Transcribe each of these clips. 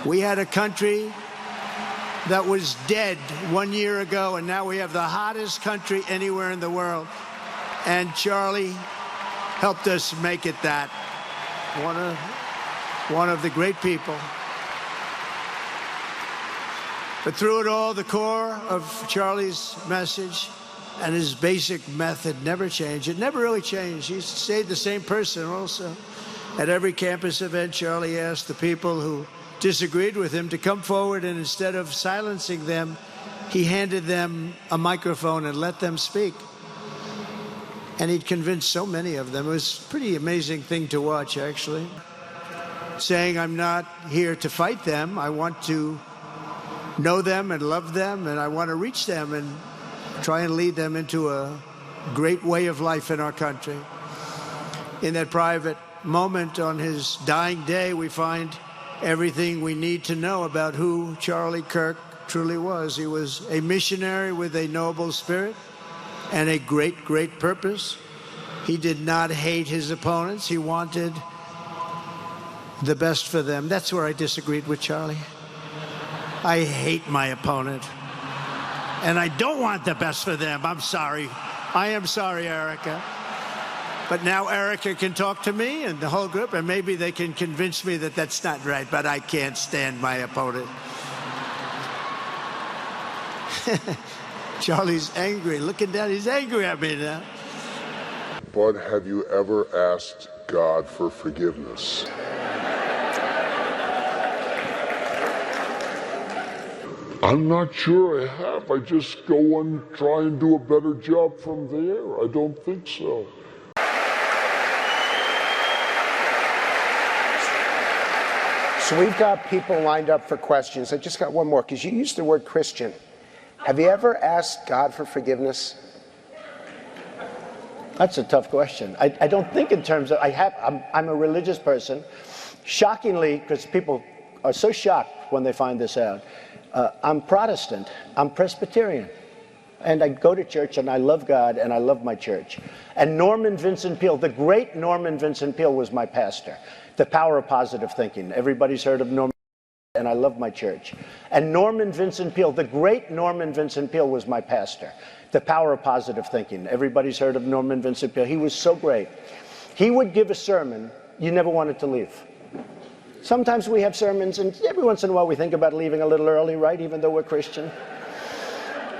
We had a country that was dead 1 year ago, and now we have the hottest country anywhere in the world. And Charlie helped us make it that. One of the great people. But through it all, the core of Charlie's message and his basic method never changed. It never really changed. He stayed the same person also. At every campus event, Charlie asked the people who disagreed with him to come forward, and instead of silencing them, he handed them a microphone and let them speak. And he'd convinced so many of them. It was a pretty amazing thing to watch, actually. Saying, I'm not here to fight them. I want to know them and love them, and I want to reach them and try and lead them into a great way of life in our country. In that private moment on his dying day, we find everything we need to know about who Charlie Kirk truly was. He was a missionary with a noble spirit and a great, great purpose. He did not hate his opponents. He wanted the best for them. That's where I disagreed with Charlie. I hate my opponent, and I don't want the best for them. I'm sorry. I am sorry, Erica. But now Erica can talk to me and the whole group, and maybe they can convince me that that's not right, but I can't stand my opponent. Charlie's angry. Looking down, he's angry at me now. Bud, have you ever asked God for forgiveness? I'm not sure I have. I just go and try and do a better job from there. I don't think so. So we've got people lined up for questions. I just got one more, because you used the word Christian. Have you ever asked God for forgiveness? That's a tough question. I don't think in terms of, I'm a religious person. Shockingly, because people are so shocked when they find this out, I'm Protestant, I'm Presbyterian. And I go to church, and I love God, and I love my church. And Norman Vincent Peale, the great Norman Vincent Peale, was my pastor. The Power of Positive Thinking. Everybody's heard of Norman, and I love my church. And Norman Vincent Peale, the great Norman Vincent Peale, was my pastor. The Power of Positive Thinking. Everybody's heard of Norman Vincent Peale. He was so great. He would give a sermon you never wanted to leave. Sometimes we have sermons, and every once in a while we think about leaving a little early, right, even though we're Christian.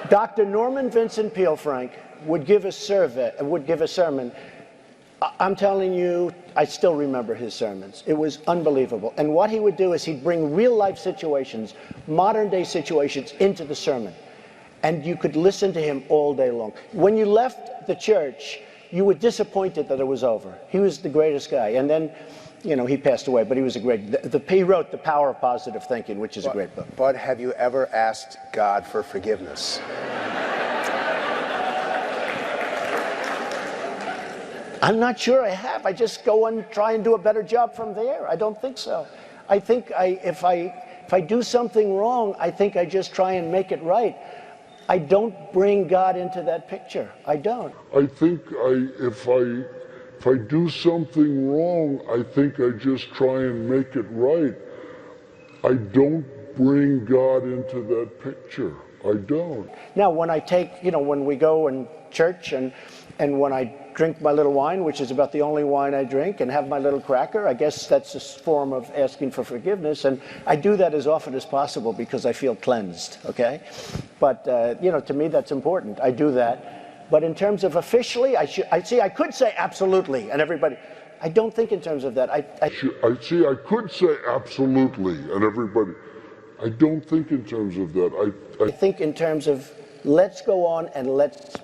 Dr. Norman Vincent Peale, Frank, would give a sermon. I'm telling you, I still remember his sermons. It was unbelievable. And what he would do is he'd bring real-life situations, modern-day situations, into the sermon. And you could listen to him all day long. When you left the church, you were disappointed that it was over. He was the greatest guy. And then, you know, he passed away, but he was a great... He wrote The Power of Positive Thinking, which is a great book. Bud, have you ever asked God for forgiveness? I'm not sure I have. I just go and try and do a better job from there. I don't think so. I think if I do something wrong, I think I just try and make it right. I don't bring God into that picture. I don't. I think if I do something wrong, I think I just try and make it right. I don't bring God into that picture. I don't. Now, when I take, when we go in church and when I drink my little wine, which is about the only wine I drink, and have my little cracker, I guess that's a form of asking for forgiveness. And I do that as often as possible because I feel cleansed, okay? But, to me, that's important. I do that. But in terms of officially, I could say absolutely, and everybody, I don't think in terms of that. I could say absolutely, and everybody, I don't think in terms of that. I think in terms of let's go on and let's